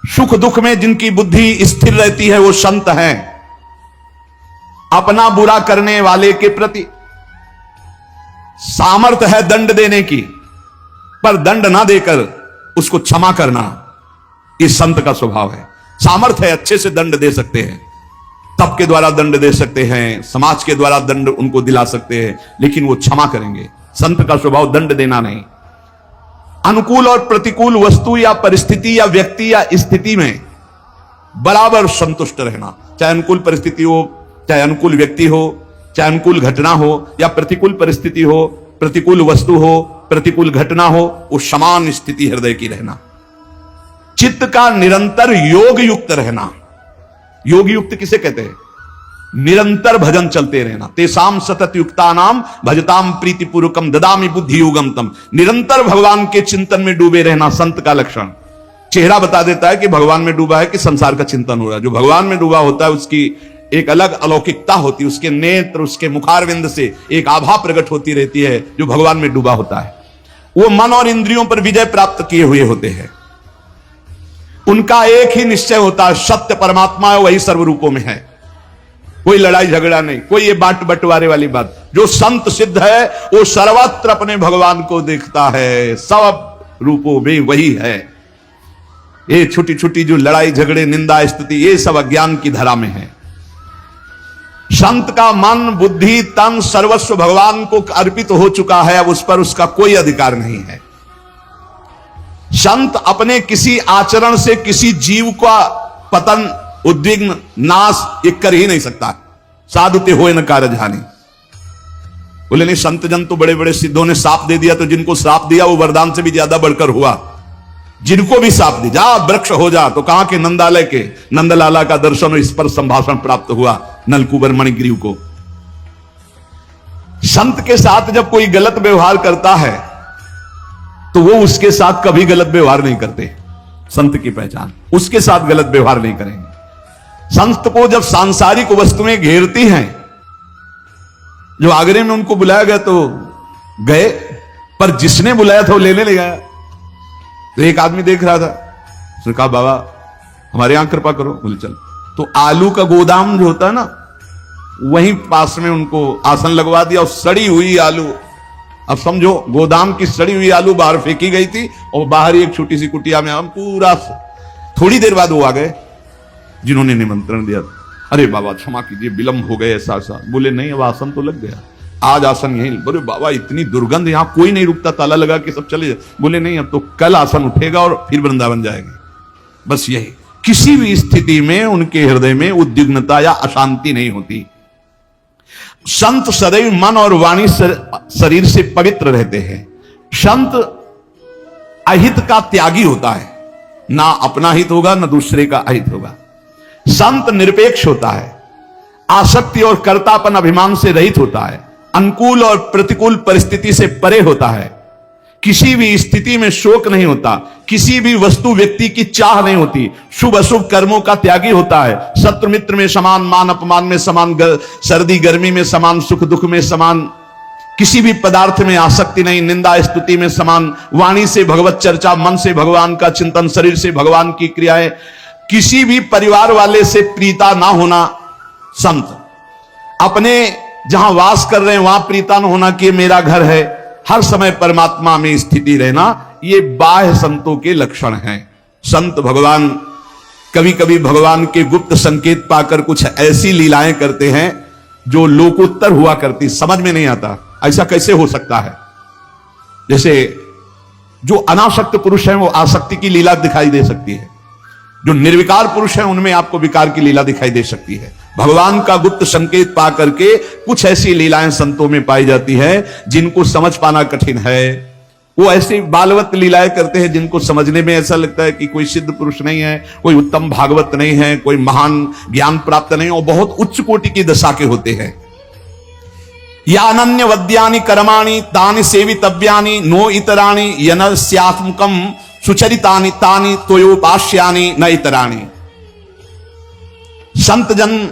सुख दुख में जिनकी बुद्धि स्थिर रहती है वो संत हैं। अपना बुरा करने वाले के प्रति सामर्थ्य है दंड देने की, पर दंड ना देकर उसको क्षमा करना ये संत का स्वभाव है। सामर्थ्य है, अच्छे से दंड दे सकते हैं, तप के द्वारा दंड दे सकते हैं, समाज के द्वारा दंड उनको दिला सकते हैं, लेकिन वो क्षमा करेंगे। संत का स्वभाव दंड देना नहीं। अनुकूल और प्रतिकूल वस्तु या परिस्थिति या व्यक्ति या स्थिति में बराबर संतुष्ट रहना, चाहे अनुकूल परिस्थिति हो, चाहे अनुकूल व्यक्ति हो, चाहे अनुकूल घटना हो या प्रतिकूल परिस्थिति हो, प्रतिकूल वस्तु हो, प्रतिकूल घटना हो, वो समान स्थिति हृदय की रहना। चित्त का निरंतर योग युक्त रहना। योग युक्त किसे कहते हैं? निरंतर भजन चलते रहना। तेसाम सतत युक्ता नाम भजताम प्रीतिपूर्वकम ददामि बुद्धि योगम तम। निरंतर भगवान के चिंतन में डूबे रहना संत का लक्षण। चेहरा बता देता है कि भगवान में डूबा है कि संसार का चिंतन हो रहा है। जो भगवान में डूबा होता है उसकी एक अलग अलौकिकता होती है, उसके नेत्र, उसके मुखारविंद से एक आभा प्रकट होती रहती है। जो भगवान में डूबा होता है वो मन और इंद्रियों पर विजय प्राप्त किए हुए होते हैं। उनका एक ही निश्चय होता है, सत्य परमात्मा है, वही सर्वरूपों में है, कोई लड़ाई झगड़ा नहीं, कोई ये बांट बंटवारे वाली बात। जो संत सिद्ध है वो सर्वत्र अपने भगवान को देखता है, सब रूपों में वही है। ये छोटी छोटी जो लड़ाई झगड़े निंदा स्तुति ये सब अज्ञान की धरा में है। संत का मन बुद्धि तन सर्वस्व भगवान को अर्पित हो चुका है, अब उस पर उसका कोई अधिकार नहीं है। संत अपने किसी आचरण से किसी जीव का पतन उद्विग्न नाश ये कर ही नहीं सकता। साधुते होए न कारजहानि। बोले नहीं, संत जन तो बड़े बड़े सिद्धों ने साप दे दिया, तो जिनको साप दिया वो वरदान से भी ज्यादा बढ़कर हुआ। जिनको भी साप दी, जा वृक्ष हो जा, तो कहां के नंदालय के नंदलाला का दर्शन और इस पर संभाषण प्राप्त हुआ नलकुबर मणिग्रीव को। संत के साथ जब कोई गलत व्यवहार करता है तो वो उसके साथ कभी गलत व्यवहार नहीं करते। संत की पहचान उसके साथ गलत व्यवहार नहीं करेंगे। संत को जब सांसारिक वस्तुएं घेरती हैं, जो आगरे में उनको बुलाया गया तो गए, पर जिसने बुलाया था वो लेने ले गया। तो एक आदमी देख रहा था, उसने कहा बाबा हमारे यहां कृपा करो। बोले चल। तो आलू का गोदाम जो होता है ना, वहीं पास में उनको आसन लगवा दिया और सड़ी हुई आलू, अब समझो गोदाम की सड़ी हुई आलू बाहर फेंकी गई थी और बाहर ही एक छोटी सी कुटिया में हम पूरा। थोड़ी देर बाद वो आ गए जिन्होंने निमंत्रण दिया। अरे बाबा क्षमा कीजिए, विलंब हो गए ऐसा ऐसा। बोले नहीं, अब आसन तो लग गया, आज आसन यहीं। बोले बाबा इतनी दुर्गंध, यहां कोई नहीं रुकता, ताला लगा के सब चले जाए। बोले नहीं, अब तो कल आसन उठेगा और फिर वृंदावन जाएंगे। बस यही, किसी भी स्थिति में उनके हृदय में उद्विग्नता या अशांति नहीं होती। संत सदैव मन और वाणी शरीर से पवित्र रहते हैं। संत अहित का त्यागी होता है, ना अपना हित होगा ना दूसरे का अहित होगा। संत निरपेक्ष होता है, आसक्ति और कर्तापन अभिमान से रहित होता है, अनुकूल और प्रतिकूल परिस्थिति से परे होता है, किसी भी स्थिति में शोक नहीं होता, किसी भी वस्तु व्यक्ति की चाह नहीं होती, शुभ अशुभ कर्मों का त्यागी होता है, शत्रु मित्र में समान, मान अपमान में समान, सर्दी गर्मी में समान, सुख दुख में समान, किसी भी पदार्थ में आसक्ति नहीं, निंदा स्तुति में समान, वाणी से भगवत चर्चा, मन से भगवान का चिंतन, शरीर से भगवान की क्रियाएं, किसी भी परिवार वाले से प्रीता ना होना। संत अपने जहां वास कर रहे हैं वहां प्रीता न होना कि मेरा घर है, हर समय परमात्मा में स्थिति रहना, ये बाह्य संतों के लक्षण हैं। संत भगवान कभी कभी भगवान के गुप्त संकेत पाकर कुछ ऐसी लीलाएं करते हैं जो लोकोत्तर हुआ करती, समझ में नहीं आता ऐसा कैसे हो सकता है। जैसे जो अनासक्त पुरुष हैं वो आसक्ति की लीला दिखाई दे सकती है, जो निर्विकार पुरुष हैं उनमें आपको विकार की लीला दिखाई दे सकती है। भगवान का गुप्त संकेत पा करके कुछ ऐसी लीलाएं संतों में पाई जाती है जिनको समझ पाना कठिन है। वो ऐसी बालवत लीलाएं करते हैं जिनको समझने में ऐसा लगता है कि कोई सिद्ध पुरुष नहीं है, कोई उत्तम भागवत नहीं है, कोई महान ज्ञान प्राप्त नहीं, और बहुत उच्च कोटि की दशा के होते हैं। या अनन्य वद्यानि कर्माणि तानि सेवितव्यानि नो इतराणि यनस्यात्मकम सुचरितानि तानि तोयोपास्यानि न इतराणि। संत जन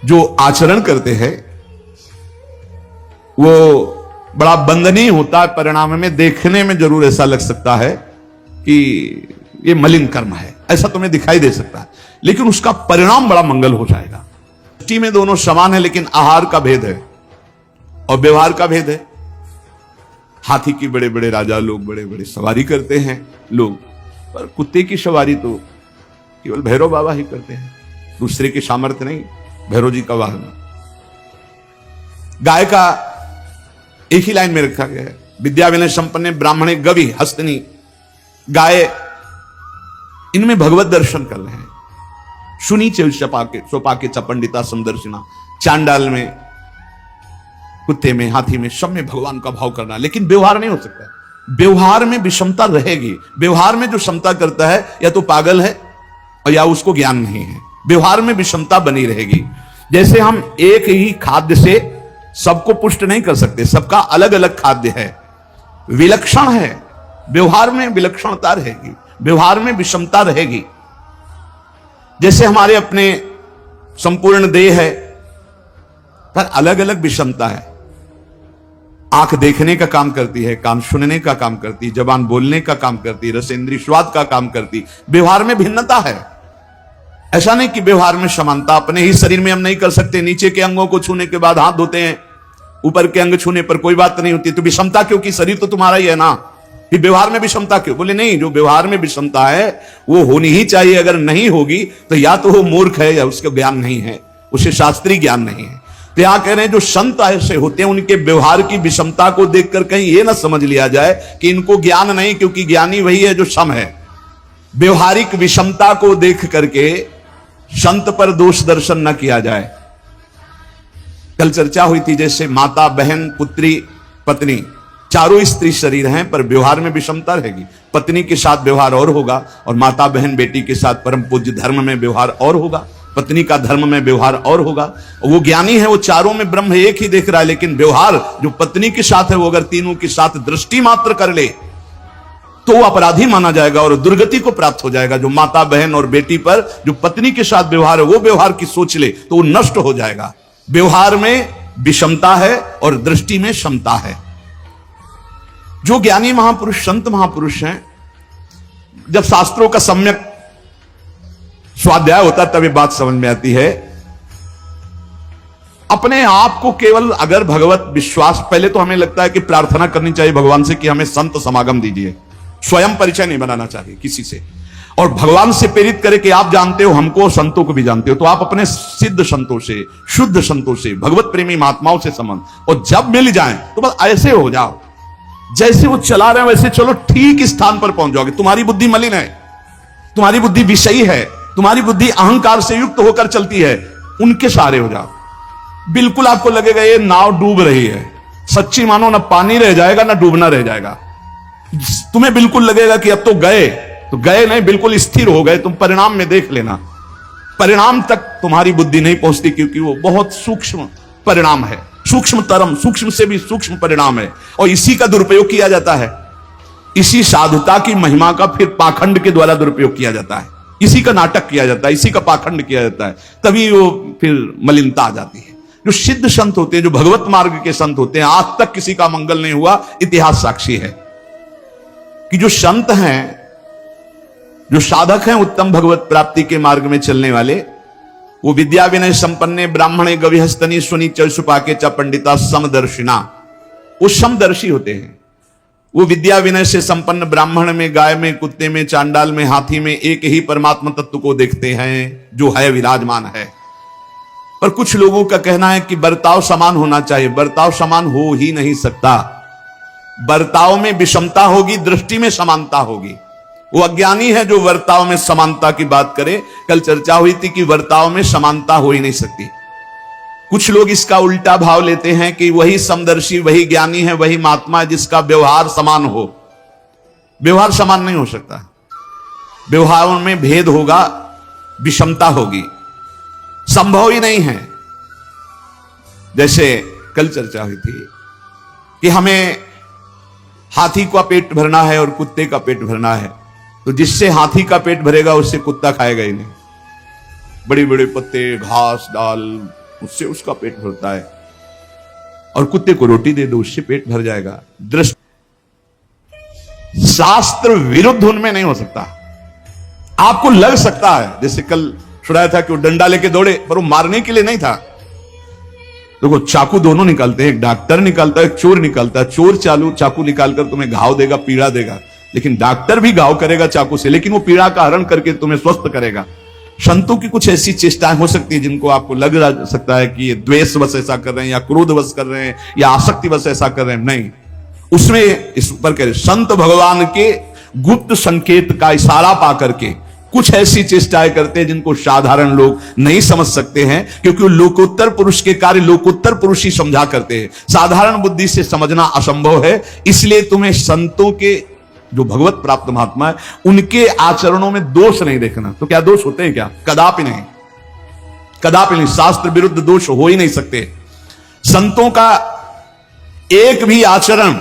जो आचरण करते हैं वो बड़ा बंदनीय होता है, परिणाम में देखने में जरूर ऐसा लग सकता है कि ये मलिन कर्म है, ऐसा तुम्हें दिखाई दे सकता है, लेकिन उसका परिणाम बड़ा मंगल हो जाएगा। दृष्टि में दोनों समान है, लेकिन आहार का भेद है और व्यवहार का भेद है। हाथी की बड़े बड़े राजा लोग बड़े बड़े सवारी करते हैं लोग, पर कुत्ते की सवारी तो केवल भैरव बाबा ही करते हैं, दूसरे के सामर्थ्य नहीं। भैरव जी का वाहन। गाय का एक ही लाइन में रखा गया है, विद्या विनय संपन्न ब्राह्मणे गवि हस्तनी। गाय, इनमें भगवत दर्शन कर रहे हैं। सुनी चौपाके चपंडिता समदर्शिना। चांडाल में, कुत्ते में, हाथी में, सब में भगवान का भाव करना, लेकिन व्यवहार नहीं हो सकता। व्यवहार में विषमता रहेगी। व्यवहार में जो क्षमता करता है या तो पागल है और या उसको ज्ञान नहीं है। व्यवहार में विषमता बनी रहेगी। जैसे हम एक ही खाद्य से सबको पुष्ट नहीं कर सकते, सबका अलग अलग खाद्य है, विलक्षण है। व्यवहार में विलक्षणता रहेगी, व्यवहार में विषमता रहेगी। जैसे हमारे अपने संपूर्ण देह है, पर अलग अलग विषमता है। आंख देखने का काम करती है, कान सुनने का काम करती है, जबान बोलने का काम करती है, रसेंद्रिय स्वाद का काम करती। व्यवहार में भिन्नता है। ऐसा नहीं कि व्यवहार में समानता। अपने ही शरीर में हम नहीं कर सकते। नीचे के अंगों को छूने के बाद हाथ धोते हैं, ऊपर के अंग छूने पर कोई बात नहीं होती। तो विषमता क्यों? कि शरीर तो तुम्हारा ही है ना, फिर व्यवहार में विषमता क्यों? बोले नहीं, जो व्यवहार में विषमता है वो होनी ही चाहिए। अगर नहीं होगी तो या तो वो मूर्ख है या उसका ज्ञान नहीं है, उसे शास्त्रीय ज्ञान नहीं है। तो यहां कह रहे हैं जो संत ऐसे होते हैं उनके व्यवहार की विषमता को देखकर कहीं ये ना समझ लिया जाए कि इनको ज्ञान नहीं, क्योंकि ज्ञानी वही है जो सम है। व्यवहारिक विषमता को देख करके संत पर दोष दर्शन न किया जाए। कल चर्चा हुई थी, जैसे माता, बहन, पुत्री, पत्नी, चारों स्त्री शरीर हैं, पर व्यवहार में विषमता रहेगी। पत्नी के साथ व्यवहार और होगा, और माता, बहन, बेटी के साथ परम पूज्य धर्म में व्यवहार और होगा, पत्नी का धर्म में व्यवहार और होगा। वो ज्ञानी है, वो चारों में ब्रह्म एक ही देख रहा है, लेकिन व्यवहार जो पत्नी के साथ है वो अगर तीनों के साथ दृष्टि मात्र कर ले तो वो अपराधी माना जाएगा और दुर्गति को प्राप्त हो जाएगा। जो माता, बहन और बेटी पर जो पत्नी के साथ व्यवहार है वो व्यवहार की सोच ले तो वो नष्ट हो जाएगा। व्यवहार में विषमता है और दृष्टि में क्षमता है। जो ज्ञानी महापुरुष, संत महापुरुष हैं, जब शास्त्रों का सम्यक स्वाध्याय होता है तब ये बात समझ में आती है। अपने आप को केवल अगर भगवत विश्वास, पहले तो हमें लगता है कि प्रार्थना करनी चाहिए भगवान से कि हमें संत समागम दीजिए। स्वयं परिचय नहीं बनाना चाहिए किसी से, और भगवान से प्रेरित करे कि आप जानते हो हमको, संतों को भी जानते हो, तो आप अपने सिद्ध संतों से, शुद्ध संतों से, भगवत प्रेमी महात्माओं से संबंध, और जब मिल जाए तो बस ऐसे हो जाओ जैसे वो चला रहे हैं वैसे चलो, ठीक स्थान पर पहुंच जाओगे। तुम्हारी बुद्धि मलिन है, तुम्हारी बुद्धि विषयी है, तुम्हारी बुद्धि अहंकार से युक्त होकर चलती है, उनके सहारे हो जाओ। बिल्कुल आपको लगेगा ये नाव डूब रही है, सच्ची मानो ना पानी रह जाएगा ना डूबना रह जाएगा। तुम्हें बिल्कुल लगेगा कि अब तो गए नहीं, बिल्कुल स्थिर हो गए। तुम परिणाम में देख लेना, परिणाम तक तुम्हारी बुद्धि नहीं पहुंचती, क्योंकि वो बहुत सूक्ष्म परिणाम है, सूक्ष्म तरम, सूक्ष्म से भी सूक्ष्म परिणाम है, और इसी का दुरुपयोग किया जाता है। इसी साधुता की महिमा का फिर पाखंड के द्वारा दुरुपयोग किया जाता है, इसी का नाटक किया जाता है, इसी का पाखंड किया जाता है, तभी वो फिर मलिनता आ जाती है। जो सिद्ध संत होते हैं, जो भगवत मार्ग के संत होते हैं, आज तक किसी का मंगल नहीं हुआ। इतिहास साक्षी है कि जो संत हैं, जो साधक हैं उत्तम भगवत प्राप्ति के मार्ग में चलने वाले, वो विद्या विनय संपन्ने ब्राह्मणे गविहस्तनी सुनी चौसुपाके च पंडिता समदर्शिना, वो समदर्शी होते हैं। वो विद्या विनय से संपन्न ब्राह्मण में, गाय में, कुत्ते में, चांडाल में, हाथी में एक ही परमात्मा तत्व को देखते हैं जो है विराजमान है। पर कुछ लोगों का कहना है कि बर्ताव समान होना चाहिए। बर्ताव समान हो ही नहीं सकता। बर्ताव में विषमता होगी, दृष्टि में समानता होगी। वो अज्ञानी है जो वर्ताव में समानता की बात करे। कल चर्चा हुई थी कि वर्ताव में समानता हो ही नहीं सकती। कुछ लोग इसका उल्टा भाव लेते हैं कि वही समदर्शी, वही ज्ञानी है, वही महात्मा है जिसका व्यवहार समान हो। व्यवहार समान नहीं हो सकता। व्यवहार में भेद होगा, विषमता होगी, संभव ही नहीं है। जैसे कल चर्चा हुई थी कि हमें हाथी का पेट भरना है और कुत्ते का पेट भरना है, तो जिससे हाथी का पेट भरेगा उससे कुत्ता खाएगा ही नहीं। बड़े बड़े पत्ते, घास, डाल, उससे उसका पेट भरता है, और कुत्ते को रोटी दे दो उससे पेट भर जाएगा। दृष्टि शास्त्र विरुद्ध उनमें नहीं हो सकता। आपको लग सकता है, जैसे कल सुनाया था कि वो डंडा लेके दौड़े, पर वो मारने के लिए नहीं था। देखो चाकू दोनों निकालते हैं, एक डॉक्टर निकालता है, एक चोर निकालता है। चोर चाकू निकालकर तुम्हें घाव देगा, पीड़ा देगा, लेकिन डॉक्टर भी घाव करेगा चाकू से, लेकिन वो पीड़ा का हरण करके तुम्हें स्वस्थ करेगा। संतों की कुछ ऐसी चेष्टाएं हो सकती है जिनको आपको लग सकता है कि ये द्वेष वश ऐसा कर रहे हैं, या क्रोध वश कर रहे हैं, या आसक्ति वश ऐसा कर रहे हैं। नहीं, उसमें इस पर कह रहे संत भगवान के गुप्त संकेत का इशारा पा करके कुछ ऐसी चेष्टाएं करते हैं जिनको साधारण लोग नहीं समझ सकते हैं, क्योंकि वो लोकोत्तर पुरुष के कार्य लोकोत्तर पुरुष ही समझा करते हैं, साधारण बुद्धि से समझना असंभव है। इसलिए तुम्हें संतों के जो भगवत प्राप्त महात्मा है उनके आचरणों में दोष नहीं देखना। तो क्या दोष होते हैं क्या? कदापि नहीं, कदापि नहीं। शास्त्र विरुद्ध दोष हो ही नहीं सकते। संतों का एक भी आचरण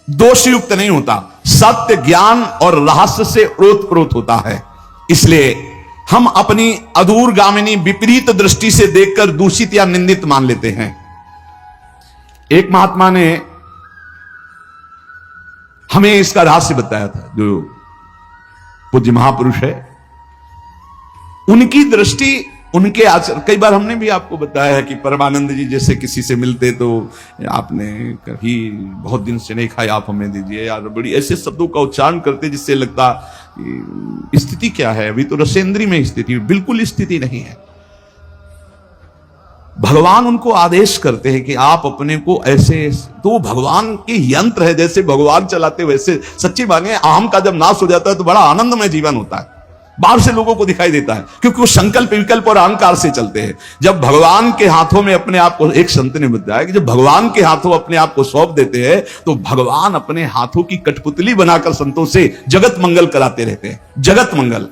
दोषयुक्त नहीं होता, सत्य ज्ञान और रहस्य से ओतप्रोत होता है। इसलिए हम अपनी अधूरगामिनी विपरीत दृष्टि से देखकर दूषित या निंदित मान लेते हैं। एक महात्मा ने हमें इसका रहस्य बताया था, जो पूज्य महापुरुष है, उनकी दृष्टि, उनके आचरण। कई बार हमने भी आपको बताया है कि परमानंद जी जैसे किसी से मिलते तो आपने कभी बहुत दिन से नहीं खाया, आप हमें दीजिए यार, बड़ी ऐसे शब्दों का उच्चारण करते जिससे लगता स्थिति क्या है, अभी तो रसेंद्री में स्थिति, बिल्कुल स्थिति नहीं है। भगवान उनको आदेश करते हैं कि आप अपने को ऐसे, तो भगवान के यंत्र है, जैसे भगवान चलाते वैसे। सच्ची माने अहम का जब नाश हो जाता है तो बड़ा आनंदमय जीवन होता है, बाहर से लोगों को दिखाई देता है, क्योंकि वो संकल्प विकल्प और अहंकार से चलते हैं। जब भगवान के हाथों में अपने आप को, एक संत ने बताया कि जब भगवान के हाथों अपने आप को सौंप देते हैं तो भगवान अपने हाथों की कठपुतली बनाकर संतों से जगत मंगल कराते रहते हैं, जगत मंगल।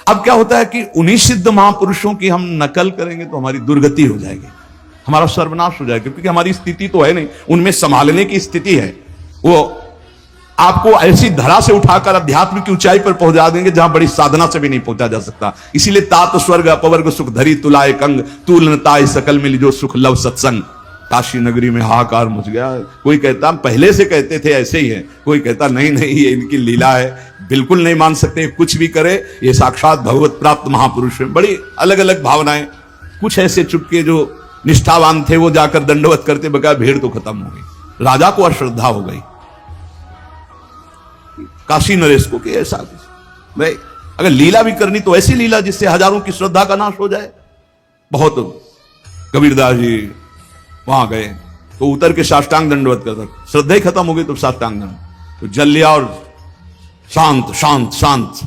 अब क्या होता है कि उन्हीं सिद्ध महापुरुषों की हम नकल करेंगे तो हमारी दुर्गति हो जाएगी, हमारा सर्वनाश हो जाएगा, क्योंकि हमारी स्थिति तो है नहीं, उनमें संभालने की स्थिति है। वो आपको ऐसी धरा से उठाकर अध्यात्म की ऊंचाई पर पहुंचा देंगे जहां बड़ी साधना से भी नहीं पहुंचा जा सकता। इसीलिए तात स्वर्ग अपवर्ग सुख धरी तुलाए कंग, तुलनताय सकल मिली जो सुख लव सत्संग। काशी नगरी में हाहाकार मच गया। कोई कहता पहले से कहते थे ऐसे ही है, कोई कहता नहीं नहीं ये इनकी लीला है, बिल्कुल नहीं मान सकते, कुछ भी करे ये साक्षात भगवत प्राप्त महापुरुष है। बड़ी अलग अलग भावनाएं। कुछ ऐसे चुपके जो निष्ठावान थे वो जाकर दंडवत करते, बकाया भीड़ तो खत्म हो गई, राजा को अश्रद्धा हो गई काशी नरेश को कि ऐसा भाई अगर लीला भी करनी तो ऐसी लीला जिससे हजारों की श्रद्धा का नाश हो जाए। बहुत कबीरदास जी वहां गए तो उतर के साष्टांग दंडवत करता, श्रद्धा ही खत्म हो गई तो साष्टांग दंड, तो जल लिया और शांत शांत शांत।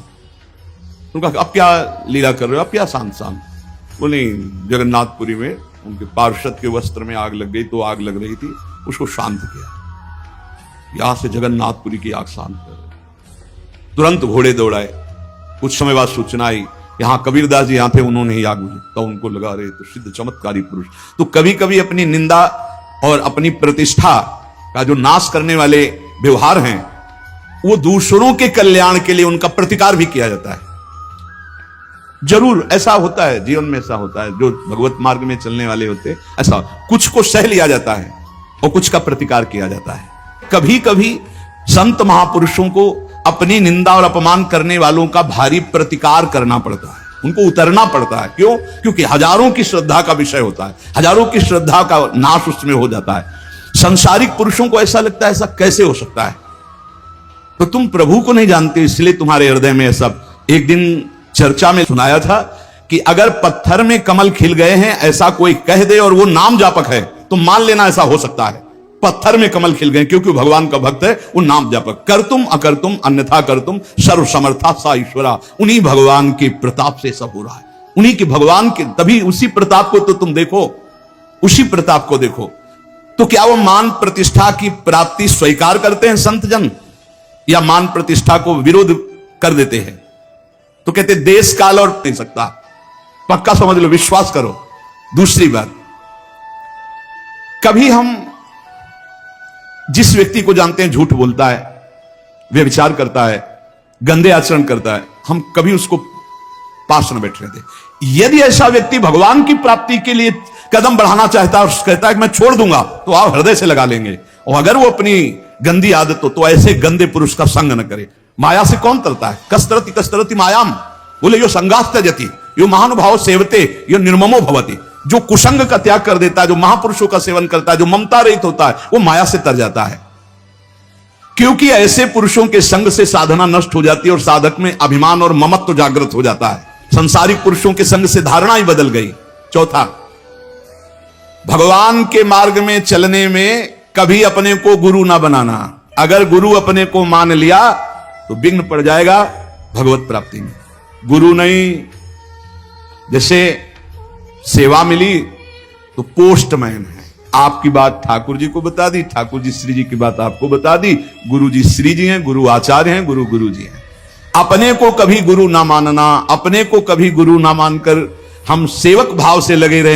उनका अब क्या लीला कर रहे हो, अब क्या शांत शांत? बोले जगन्नाथपुरी में उनके पार्षद के वस्त्र में आग लग गई, तो आग लग रही थी, उसको शांत किया। यहां से जगन्नाथपुरी की आग शांत कर, तुरंत घोड़े दौड़ाए। कुछ समय बाद सूचना आई, यहां कबीरदास जी यहां थे, उन्होंने ही आग बुझी, तो उनको लगा रहे तो सिद्ध चमत्कारी पुरुष। तो कभी कभी अपनी निंदा और अपनी प्रतिष्ठा का जो नाश करने वाले व्यवहार हैं वो दूसरों के कल्याण के लिए उनका प्रतिकार भी किया जाता है। जरूर ऐसा होता है, जीवन में ऐसा होता है, जो भगवत मार्ग में चलने वाले होते हैं ऐसा कुछ को सह लिया जाता है और कुछ का प्रतिकार किया जाता है। कभी कभी संत महापुरुषों को अपनी निंदा और अपमान करने वालों का भारी प्रतिकार करना पड़ता है, उनको उतरना पड़ता है। क्यों? क्योंकि हजारों की श्रद्धा का विषय होता है, हजारों की श्रद्धा का नाश उसमें हो जाता है। संसारिक पुरुषों को ऐसा लगता है ऐसा कैसे हो सकता है, तो तुम प्रभु को नहीं जानते इसलिए तुम्हारे हृदय में ऐसा। एक दिन चर्चा में सुनाया था कि अगर पत्थर में कमल खिल गए हैं ऐसा कोई कह दे और वो नाम जापक है तो मान लेना ऐसा हो सकता है। पत्थर में कमल खिल गए क्योंकि भगवान का भक्त है, वो नाम जापक। कर तुम अकर तुम अन्यथा कर तुम सर्व समर्था सा ईश्वरा। उन्हीं भगवान के प्रताप से सब हो रहा है, उन्हीं के भगवान के, तभी उसी प्रताप को तो तुम देखो, उसी प्रताप को देखो। तो क्या वो मान प्रतिष्ठा की प्राप्ति स्वीकार करते हैं संत जन, या मान प्रतिष्ठा को विरोध कर देते हैं? तो कहते देश काल और नहीं सकता, पक्का समझ लो, विश्वास करो। दूसरी बात, कभी हम जिस व्यक्ति को जानते हैं झूठ बोलता है, व्यभिचार करता है, गंदे आचरण करता है, हम कभी उसको पास न बैठने दें। यदि ऐसा व्यक्ति भगवान की प्राप्ति के लिए कदम बढ़ाना चाहता है और कहता है कि मैं छोड़ दूंगा, तो आप हृदय से लगा लेंगे। और अगर वो अपनी गंदी आदत हो तो ऐसे गंदे पुरुष का संग न करे। माया से कौन तरता है? कस्तरती कस्तरती मायाम, बोले यो संगास त्यजति, यो महानुभाव सेवते, यो निर्ममो भवति। जो कुसंग का त्याग कर देता है, जो महापुरुषों का सेवन करता है, जो ममता रहित होता है, वो माया से तर जाता है। क्योंकि ऐसे पुरुषों के संग से साधना नष्ट हो जाती है और साधक में अभिमान और ममत्व जागृत हो जाता है। संसारिक पुरुषों के संग से धारणा ही बदल गई। चौथा, भगवान के मार्ग में चलने में कभी अपने को गुरु ना बनाना। अगर गुरु अपने को मान लिया तो विघ्न पड़ जाएगा भगवत प्राप्ति में। गुरु नहीं, जैसे सेवा मिली तो पोस्टमैन है, आपकी बात ठाकुर जी को बता दी, ठाकुर जी श्री जी की बात आपको बता दी, गुरु जी श्री जी हैं, गुरु आचार्य हैं, गुरु गुरु जी हैं। अपने को कभी गुरु ना मानना, अपने को कभी गुरु ना मानकर हम सेवक भाव से लगे रहेंगे।